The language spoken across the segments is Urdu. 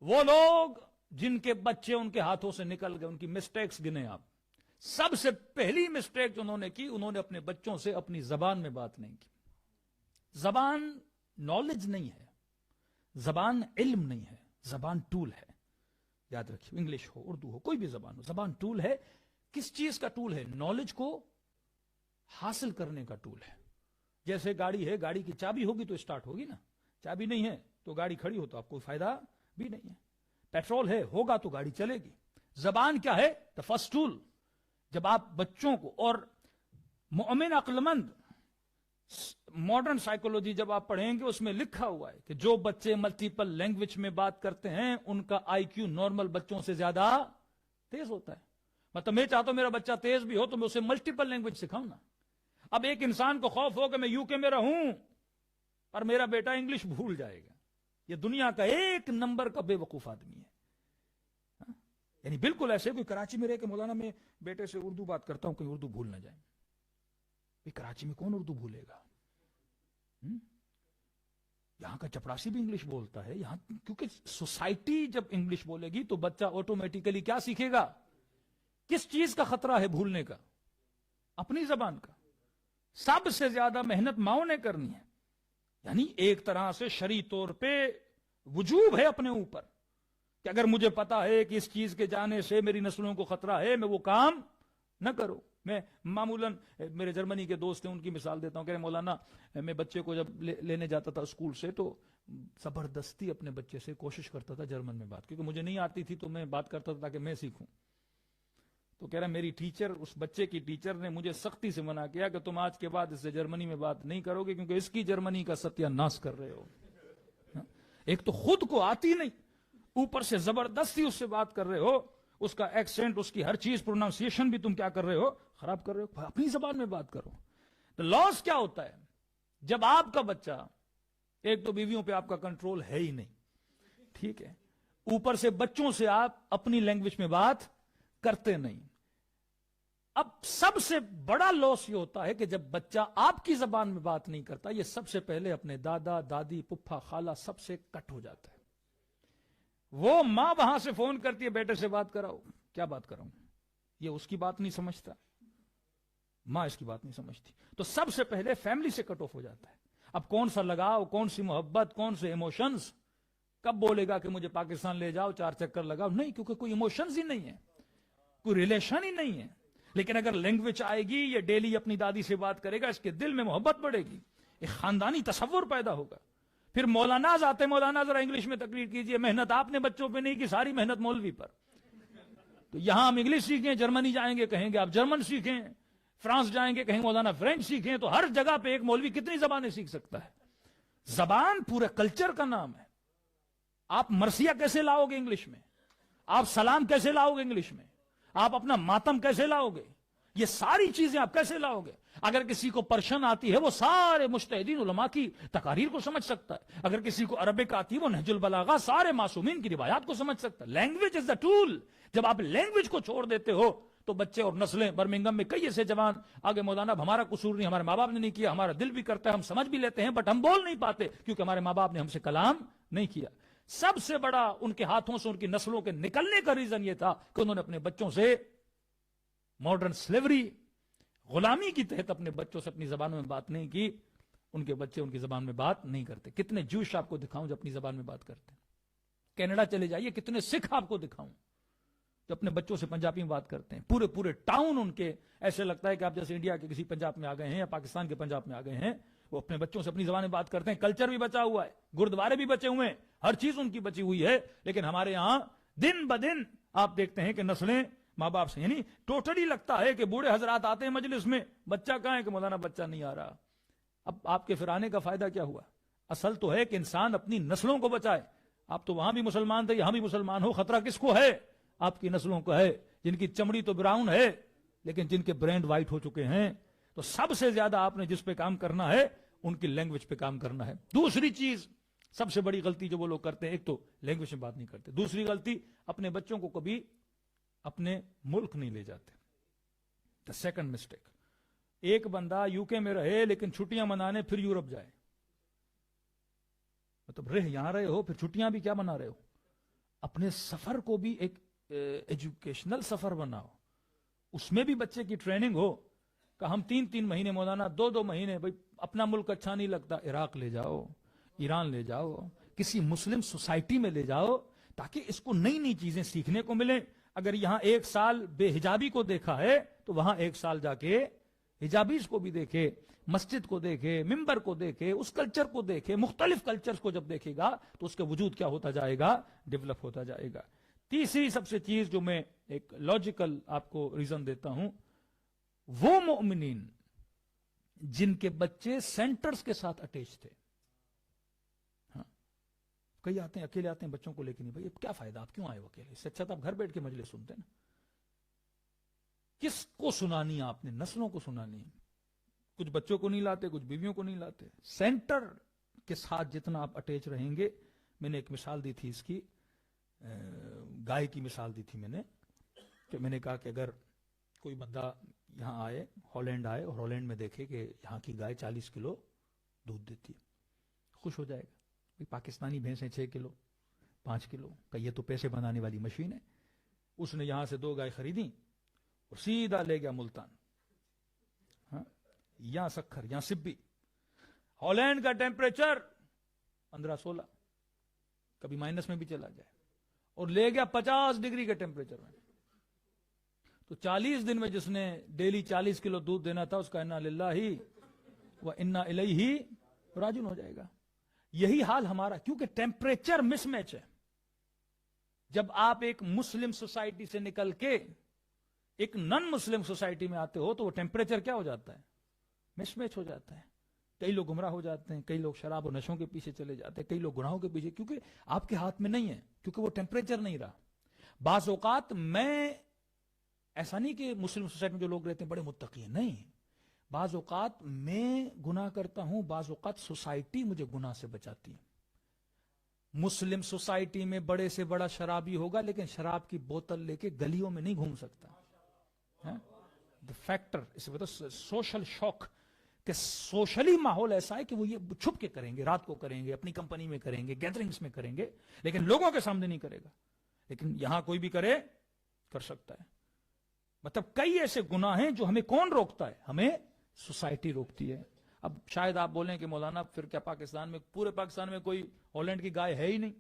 وہ لوگ جن کے بچے ان کے ہاتھوں سے نکل گئے، ان کی مسٹیکس گنے آپ. سب سے پہلی مسٹیک جو انہوں نے کی، انہوں نے اپنے بچوں سے اپنی زبان میں بات نہیں کی. زبان نالج نہیں ہے، زبان علم نہیں ہے، زبان ٹول ہے. یاد رکھیے، انگلش ہو، اردو ہو، کوئی بھی زبان ہو، زبان ٹول ہے. کس چیز کا ٹول ہے؟ نالج کو حاصل کرنے کا ٹول ہے. جیسے گاڑی ہے، گاڑی کی چابی ہوگی تو اسٹارٹ ہوگی نا، چابی نہیں ہے تو گاڑی کھڑی ہو تو آپ کو فائدہ بھی نہیں ہے. پیٹرول ہے، ہوگا تو گاڑی چلے گی. زبان کیا ہے؟ The first tool. جب آپ بچوں کو، اور مومن عقل مند ماڈرن سائیکولوجی جب آپ پڑھیں گے، اس میں لکھا ہوا ہے کہ جو بچے ملٹیپل لینگویج میں بات کرتے ہیں ان کا آئی کیو نارمل بچوں سے زیادہ تیز ہوتا ہے. مطلب میں چاہتا ہوں میرا بچہ تیز بھی ہو تو میں اسے ملٹیپل لینگویج سکھاؤں نا. اب ایک انسان کو خوف ہو کہ میں یو کے میں رہوں پر میرا بیٹا انگلش بھول جائے گا، یہ دنیا کا ایک نمبر کا بے وقوف آدمی ہے. یعنی بالکل ایسے کوئی کراچی میں رہے کہ مولانا میں بیٹے سے اردو بات کرتا ہوں کہیں اردو بھول نہ جائیں. کراچی میں کون اردو بھولے گا؟ یہاں کا چپڑاسی بھی انگلش بولتا ہے یہاں، کیونکہ سوسائٹی جب انگلش بولے گی تو بچہ آٹومیٹیکلی کیا سیکھے گا؟ کس چیز کا خطرہ ہے بھولنے کا؟ اپنی زبان کا. سب سے زیادہ محنت ماؤں نے کرنی ہے. یعنی ایک طرح سے شرعی طور پہ وجوب ہے اپنے اوپر کہ اگر مجھے پتا ہے کہ اس چیز کے جانے سے میری نسلوں کو خطرہ ہے، میں وہ کام نہ کروں. میں معمولاً میرے جرمنی کے دوست ہیں، ان کی مثال دیتا ہوں کہ مولانا میں بچے کو جب لینے جاتا تھا اسکول سے تو زبردستی اپنے بچے سے کوشش کرتا تھا جرمن میں بات، کیونکہ مجھے نہیں آتی تھی تو میں بات کرتا تھا تاکہ میں سیکھوں. تو کہہ رہا میری ٹیچر، اس بچے کی ٹیچر نے مجھے سختی سے منع کیا کہ تم آج کے بعد اس سے جرمنی میں بات نہیں کرو گے کیونکہ اس کی جرمنی کا ستیہ ناش کر رہے ہو. ایک تو خود کو آتی نہیں، اوپر سے زبردستی اس سے بات کر رہے ہو، اس کا ایکسنٹ، اس کی ہر چیز، پروناؤنسیشن بھی تم کیا کر رہے ہو؟ خراب کر رہے ہو. اپنی زبان میں بات کرو. تو لاس کیا ہوتا ہے جب آپ کا بچہ، ایک تو بیویوں پہ آپ کا کنٹرول ہے ہی نہیں، ٹھیک ہے، اوپر سے بچوں سے آپ اپنی لینگویج میں بات کرتے نہیں. اب سب سے بڑا لاس یہ ہوتا ہے کہ جب بچہ آپ کی زبان میں بات نہیں کرتا، یہ سب سے پہلے اپنے دادا دادی پھپھا خالہ سب سے کٹ ہو جاتا ہے. وہ ماں وہاں سے فون کرتی ہے بیٹے سے بات کراؤ، کیا بات کراؤں؟ یہ اس کی بات نہیں سمجھتا، ماں اس کی بات نہیں سمجھتی. تو سب سے پہلے فیملی سے کٹ آف ہو جاتا ہے. اب کون سا لگاؤ، کون سی محبت، کون سے ایموشنز؟ کب بولے گا کہ مجھے پاکستان لے جاؤ، 4 چکر لگاؤ؟ نہیں، کیونکہ کوئی ایموشنز ہی نہیں ہے، کوئی ریلیشن ہی نہیں ہے. لیکن اگر لینگویج آئے گی، یہ ڈیلی اپنی دادی سے بات کرے گا، اس کے دل میں محبت بڑھے گی، ایک خاندانی تصور پیدا ہوگا. پھر مولانا آتے، مولانا ذرا انگلش میں تقریر کیجئے. محنت آپ نے بچوں پہ نہیں کی، ساری محنت مولوی پر. تو یہاں ہم انگلش سیکھیں، جرمنی جائیں گے کہیں گے آپ جرمن سیکھیں، فرانس جائیں گے کہیں مولانا فرینچ سیکھیں. تو ہر جگہ پہ ایک مولوی کتنی زبانیں سیکھ سکتا ہے؟ زبان پورے کلچر کا نام ہے. آپ مرثیہ کیسے لاؤ گے انگلش میں؟ آپ سلام کیسے لاؤ گے انگلش میں؟ آپ اپنا ماتم کیسے لاؤ گے؟ یہ ساری چیزیں آپ کیسے لاؤ گے؟ اگر کسی کو پرشن آتی ہے وہ سارے مجتہدین علماء کی تقاریر کو سمجھ سکتا ہے. اگر کسی کو عربک آتی ہے وہ نہج البلاغہ سارے معصومین کی روایات کو سمجھ سکتا ہے. Language is the tool. جب آپ لینگویج کو چھوڑ دیتے ہو تو بچے اور نسلیں، برمنگم میں کئی ایسے جوان آگے مولانا اب ہمارا قصور نہیں، ہمارے ماں باپ نے نہیں کیا، ہمارا دل بھی کرتا ہے، ہم سمجھ بھی لیتے ہیں بٹ ہم بول نہیں پاتے کیونکہ ہمارے ماں باپ نے ہم سے کلام نہیں کیا. سب سے بڑا ان کے ہاتھوں سے ان کی نسلوں کے نکلنے کا ریزن یہ تھا کہ انہوں نے اپنے بچوں سے ماڈرن سلیوری، غلامی کی تحت اپنے بچوں سے اپنی زبانوں میں بات نہیں کی. ان کے بچے ان کی زبان میں بات نہیں کرتے. کتنے جوش آپ کو دکھاؤں جو اپنی زبان میں بات کرتے ہیں؟ کینیڈا چلے جائیے، کتنے سکھ آپ کو دکھاؤں جو اپنے بچوں سے پنجابی میں بات کرتے ہیں. پورے پورے ٹاؤن ان کے ایسے لگتا ہے کہ آپ جیسے انڈیا کے کسی پنجاب میں آ گئے ہیں یا پاکستان کے پنجاب میں آ گئے ہیں. وہ اپنے بچوں سے اپنی زبان میں بات کرتے ہیں. کلچر بھی بچا ہوا ہے، گردوارے بھی بچے ہوئے ہیں، ہر چیز ان کی بچی ہوئی ہے. لیکن ہمارے ہاں دن بدن آپ دیکھتے ہیں کہ نسلیں ماں باپ سے، یعنی ٹوٹلی لگتا ہے کہ بوڑھے حضرات آتے ہیں مجلس میں، بچہ کہاں ہے کہ مولانا بچہ نہیں آ رہا. اب آپ کے پھر آنے کا فائدہ کیا ہوا؟ اصل تو ہے کہ انسان اپنی نسلوں کو بچائے. آپ تو وہاں بھی مسلمان تھے، یہاں بھی مسلمان ہو. خطرہ کس کو ہے؟ آپ کی نسلوں کو ہے، جن کی چمڑی تو براؤن ہے لیکن جن کے برینڈ وائٹ ہو چکے ہیں. تو سب سے زیادہ آپ نے جس پہ کام کرنا ہے ان کی لینگویج پہ کام کرنا ہے. دوسری چیز سب سے بڑی غلطی جو وہ لوگ کرتے ہیں، ایک تو لینگویج میں بات نہیں کرتے، دوسری غلطی اپنے بچوں کو کبھی اپنے ملک نہیں لے جاتے. The second mistake. ایک بندہ یو کے میں رہے لیکن چھٹیاں منانے پھر یورپ جائے. مطلب یہاں رہے ہو پھر چھٹیاں بھی کیا منا رہے ہو؟ اپنے سفر کو بھی ایک ایجوکیشنل سفر بناؤ، اس میں بھی بچے کی ٹریننگ ہو کہ ہم 3 مہینے مولانا 2 مہینے بھائی اپنا ملک اچھا نہیں لگتا عراق لے جاؤ، ایران لے جاؤ، کسی مسلم سوسائٹی میں لے جاؤ تاکہ اس کو نئی نئی چیزیں سیکھنے کو ملیں. اگر یہاں 1 سال بے حجابی کو دیکھا ہے تو وہاں 1 سال جا کے حجابیز کو بھی دیکھے، مسجد کو دیکھے، ممبر کو دیکھے، اس کلچر کو دیکھے. مختلف کلچرز کو جب دیکھے گا تو اس کا وجود کیا ہوتا جائے گا؟ ڈیولپ ہوتا جائے گا. تیسری سب سے چیز جو میں ایک لاجیکل آپ کو ریزن دیتا ہوں، وہ مومنین جن کے بچے سینٹرز کے ساتھ اٹیچ تھے. ہاں کئی آتے ہیں اکیلے آتے ہیں بچوں کو لے کے، نہیں بھائی کیا فائدہ، آپ کیوں آئے ہو اکیلے؟ اس سے اچھا تو آپ گھر بیٹھ کے مجلس سنتے ہیں نا. کس کو سنانی آپ نے؟ نسلوں کو سنانی. کچھ بچوں کو نہیں لاتے، کچھ بیویوں کو نہیں لاتے. سینٹر کے ساتھ جتنا آپ اٹیچ رہیں گے. میں نے ایک مثال دی تھی اس کی، گائے کی مثال دی تھی میں نے، کہ میں نے کہا کہ اگر کوئی بندہ یہاں آئے، ہالینڈ آئے اور ہالینڈ میں دیکھے کہ یہاں کی گائے 40 کلو دودھ دیتی ہے، خوش ہو جائے گا. پاکستانی بھینسیں 6 کلو 5 کلو کا، یہ تو پیسے بنانے والی مشین ہے. اس نے یہاں سے 2 گائے خریدی اور سیدھا لے گیا ملتان، ہاں یہاں سکھر یہاں سبی. ہالینڈ کا ٹیمپریچر 15-16، کبھی مائنس میں بھی چلا جائے، اور لے گیا 50 ڈگری کے ٹیمپریچر میں. تو 40 دن میں جس نے ڈیلی 40 کلو دودھ دینا تھا، اس کا انا للہ و انا الیہ راجعون ہو جائے گا. یہی حال ہمارا، کیونکہ ٹیمپریچر مس میچ ہے. جب آپ ایک مسلم سوسائٹی سے نکل کے ایک نن مسلم سوسائٹی میں آتے ہو تو وہ ٹیمپریچر کیا ہو جاتا ہے؟ مس میچ ہو جاتا ہے. کئی لوگ گمراہ ہو جاتے ہیں، کئی لوگ شراب و نشوں کے پیچھے چلے جاتے ہیں، کئی لوگ گناہوں کے پیچھے، کیونکہ آپ کے ہاتھ میں نہیں ہے، کیونکہ وہ ٹیمپریچر نہیں رہا. بعض اوقات میں ایسا نہیں کہ مسلم سوسائٹی میں جو لوگ رہتے ہیں بڑے متقی ہیں، نہیں. بعض اوقات میں گناہ کرتا ہوں، بعض اوقات سوسائٹی مجھے گناہ سے بچاتی ہے. مسلم سوسائٹی میں بڑے سے بڑا شرابی ہوگا لیکن شراب کی بوتل لے کے گلیوں میں نہیں گھوم سکتا. فیکٹر اسے بتا سوشل شوق، کہ سوشلی ماحول ایسا ہے کہ وہ یہ چھپ کے کریں گے، رات کو کریں گے، اپنی کمپنی میں کریں گے، گیدرنگز میں کریں گے، لیکن لوگوں کے سامنے نہیں کرے گا. لیکن یہاں کوئی بھی کرے کر سکتا ہے. مطلب کئی ایسے گناہ ہیں جو ہمیں کون روکتا ہے؟ ہمیں سوسائٹی روکتی ہے. اب شاید آپ بولیں کہ مولانا پھر کیا پاکستان میں، پورے پاکستان میں کوئی ہالینڈ کی گائے ہے ہی نہیں؟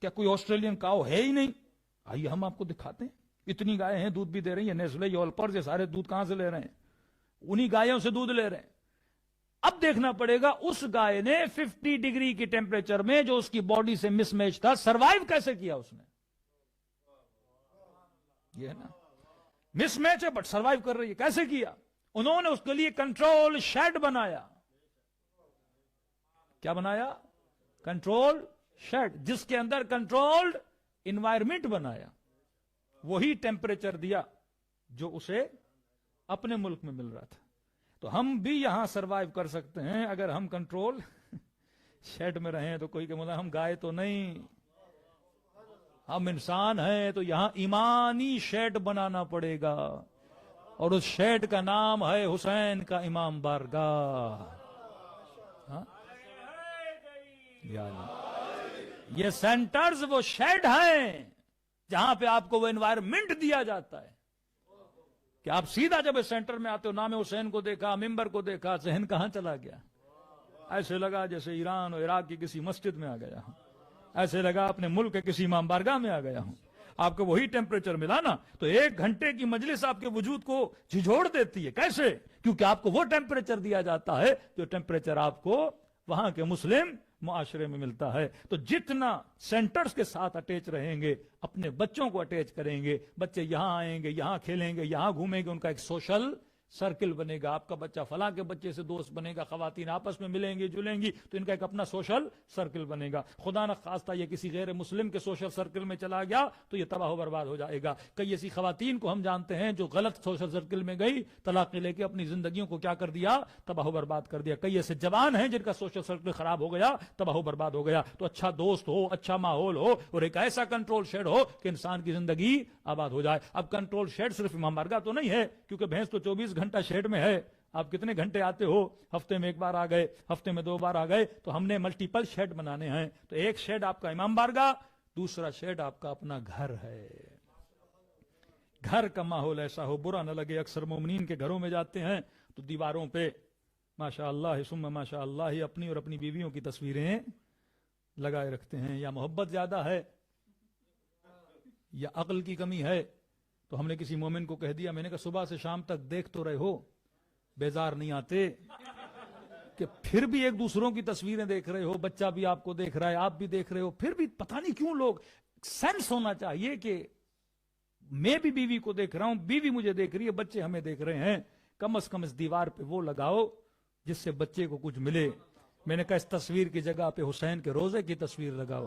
کیا کوئی آسٹریلین کاؤ ہے ہی نہیں؟ آئیے ہم آپ کو دکھاتے ہیں. اتنی گائے ہیں، دودھ بھی دے رہی ہیں. نیسلے یولپرز یہ سارے دودھ کہاں سے لے رہے ہیں؟ انہی گایوں سے دودھ لے رہے ہیں. اب دیکھنا پڑے گا اس گائے نے 50 ڈگری کی ٹیمپریچر میں جو اس کی باڈی سے مس میچ تھا، سروائیو کیسے کیا اس نے؟ یہ ہے نا، مس میچ ہے بٹ سروائیو کر رہی ہے. کیسے کیا؟ انہوں نے اس کے لیے کنٹرول شیڈ بنایا. کیا بنایا؟ کنٹرول شیڈ، جس کے اندر کنٹرولڈ انوائرمنٹ بنایا. وہی ٹیمپریچر دیا جو اسے اپنے ملک میں مل رہا تھا. تو ہم بھی یہاں سروائیو کر سکتے ہیں اگر ہم کنٹرول شیڈ میں رہیں. تو کوئی کہ مولانا ہم گائے تو نہیں، ہم انسان ہیں. تو یہاں ایمانی شیڈ بنانا پڑے گا، اور اس شیڈ کا نام ہے حسین کا امام بارگاہ. یہ سینٹرز وہ شیڈ ہیں جہاں پہ آپ کو وہ انوائرمنٹ دیا جاتا ہے کہ آپ سیدھا جب اس سینٹر میں آتے ہو، نام حسین کو دیکھا، ممبر کو دیکھا، ذہن کہاں چلا گیا؟ ایسے لگا جیسے ایران اور عراق کی کسی مسجد میں آ گیا ہوں، ایسے لگا اپنے ملک کے کسی امام بارگاہ میں آ گیا ہوں. آپ کو وہی ٹیمپریچر ملا نا، تو 1 گھنٹے کی مجلس آپ کے وجود کو جھنجھوڑ دیتی ہے. کیسے؟ کیونکہ آپ کو وہ ٹیمپریچر دیا جاتا ہے جو ٹیمپریچر آپ کو وہاں کے مسلم معاشرے میں ملتا ہے. تو جتنا سینٹرز کے ساتھ اٹیچ رہیں گے، اپنے بچوں کو اٹیچ کریں گے، بچے یہاں آئیں گے، یہاں کھیلیں گے، یہاں گھومیں گے، ان کا ایک سوشل سرکل بنے گا. آپ کا بچہ فلاں کے بچے سے دوست بنے گا، خواتین آپس میں ملیں گی جلیں گی تو ان کا ایک اپنا سوشل سرکل بنے گا. خدا نہ خواستہ یہ کسی غیر مسلم کے سوشل سرکل میں چلا گیا تو یہ تباہ و برباد ہو جائے گا. کئی ایسی خواتین کو ہم جانتے ہیں جو غلط سوشل سرکل میں گئی، طلاق لے کے اپنی زندگیوں کو کیا کر دیا؟ تباہ و برباد کر دیا. کئی ایسے جوان ہیں جن کا سوشل سرکل خراب ہو گیا، تباہ و برباد ہو گیا. تو اچھا دوست ہو، اچھا ماحول ہو، اور ایک ایسا کنٹرول شیڈ ہو کہ انسان کی زندگی آباد ہو جائے. اب کنٹرول شیڈ صرف امام بارگاہ تو نہیں ہے، کیونکہ بھینس تو 24 گھنٹہ شیڈ میں ہے. آپ کتنے گھنٹے آتے ہو؟ ہفتے میں ایک بار آ گئے، ہفتے میں 2 بار آ گئے، تو ہم نے ملٹیپل شیڈ بنانے ہیں. تو ایک شیڈ آپ کا امام بارگاہ، دوسرا شیڈ آپ کا اپنا گھر ہے. گھر کا ماحول ایسا ہو، برا نہ لگے. اکثر مومنین کے گھروں میں جاتے ہیں تو دیواروں پہ ماشاء اللہ ثم ماشاء اللہ اپنی اور اپنی بیویوں کی تصویریں لگائے رکھتے ہیں. یا محبت زیادہ ہے یا عقل کی کمی ہے. تو ہم نے کسی مومن کو کہہ دیا، میں نے کہا صبح سے شام تک دیکھ تو رہے ہو، بیزار نہیں آتے کہ پھر بھی ایک دوسروں کی تصویریں دیکھ رہے ہو، بچہ بھی آپ کو دیکھ رہا ہے، آپ بھی دیکھ رہے ہو، پھر بھی پتہ نہیں کیوں لوگ سینس ہونا چاہیے کہ میں بھی بیوی کو دیکھ رہا ہوں، بیوی مجھے دیکھ رہی ہے، بچے ہمیں دیکھ رہے ہیں. کم از کم اس دیوار پہ وہ لگاؤ جس سے بچے کو کچھ ملے. میں نے کہا اس تصویر کی جگہ پہ حسین کے روزے کی تصویر لگاؤ.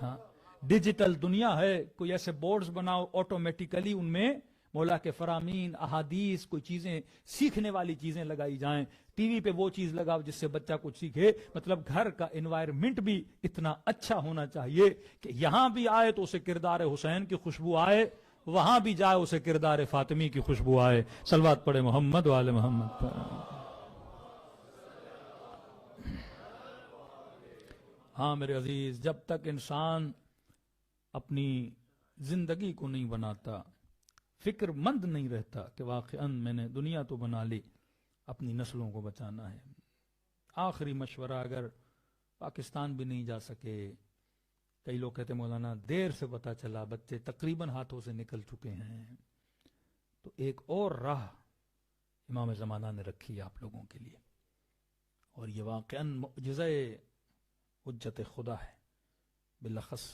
ہاں ڈیجیٹل دنیا ہے، کوئی ایسے بورڈز بناؤ آٹومیٹیکلی ان میں مولا کے فرامین، احادیث، کوئی چیزیں سیکھنے والی چیزیں لگائی جائیں. ٹی وی پہ وہ چیز لگاؤ جس سے بچہ کچھ سیکھے. مطلب گھر کا انوائرمنٹ بھی اتنا اچھا ہونا چاہیے کہ یہاں بھی آئے تو اسے کردار حسین کی خوشبو آئے، وہاں بھی جائے اسے کردار فاطمی کی خوشبو آئے. صلوات پڑھے محمد وآل محمد پر. ہاں میرے عزیز، جب تک انسان اپنی زندگی کو نہیں بناتا، فکر مند نہیں رہتا کہ واقعاً میں نے دنیا تو بنا لی، اپنی نسلوں کو بچانا ہے. آخری مشورہ، اگر پاکستان بھی نہیں جا سکے، کئی لوگ کہتے مولانا دیر سے پتا چلا، بچے تقریباً ہاتھوں سے نکل چکے ہیں، تو ایک اور راہ امام زمانہ نے رکھی ہے آپ لوگوں کے لیے، اور یہ واقعاً معجزہ حجت خدا ہے، بالاخص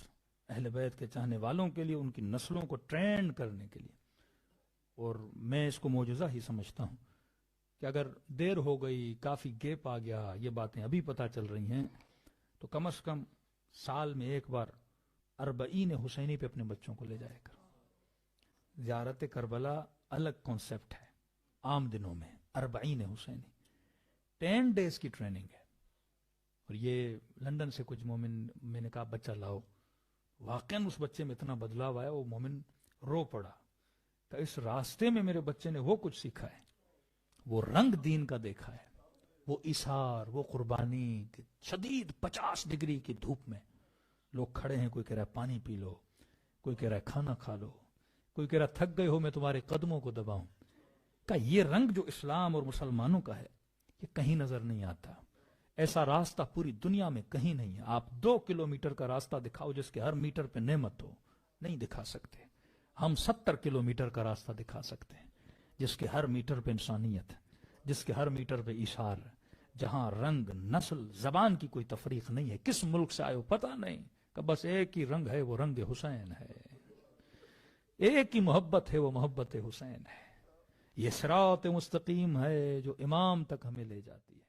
اہل بیت کے چاہنے والوں کے لیے، ان کی نسلوں کو ٹرینڈ کرنے کے لیے. اور میں اس کو معجزہ ہی سمجھتا ہوں کہ اگر دیر ہو گئی، کافی گیپ آ گیا، یہ باتیں ابھی پتہ چل رہی ہیں، تو کم از کم سال میں ایک بار اربعین حسینی پہ اپنے بچوں کو لے جائے کر. زیارت کربلا الگ کانسیپٹ ہے، عام دنوں میں اربعین حسینی 10 days کی ٹریننگ ہے. اور یہ لندن سے کچھ مومن، میں نے کہا بچہ لاؤ، واقعاً اس بچے میں اتنا بدلاؤ آیا، وہ مومن رو پڑا کہ اس راستے میں میرے بچے نے وہ کچھ سیکھا ہے، وہ رنگ دین کا دیکھا ہے، وہ اثار، وہ قربانی. شدید 50 ڈگری کی دھوپ میں لوگ کھڑے ہیں، کوئی کہہ رہا ہے پانی پی لو، کوئی کہہ رہا ہے کھانا کھا لو، کوئی کہہ رہا ہے تھک گئے ہو میں تمہارے قدموں کو دباؤں. کہ یہ رنگ جو اسلام اور مسلمانوں کا ہے یہ کہیں نظر نہیں آتا. ایسا راستہ پوری دنیا میں کہیں نہیں ہے. آپ 2 کلومیٹر کا راستہ دکھاؤ جس کے ہر میٹر پہ نعمت ہو، نہیں دکھا سکتے. ہم 70 کلومیٹر کا راستہ دکھا سکتے ہیں جس کے ہر میٹر پہ انسانیت، جس کے ہر میٹر پہ اشار، جہاں رنگ، نسل، زبان کی کوئی تفریق نہیں ہے. کس ملک سے آئے ہو پتہ نہیں، کہ بس ایک ہی رنگ ہے، وہ رنگ حسین ہے. ایک ہی محبت ہے، وہ محبت حسین ہے. یہ صراط مستقیم ہے جو امام تک ہمیں لے جاتی ہے.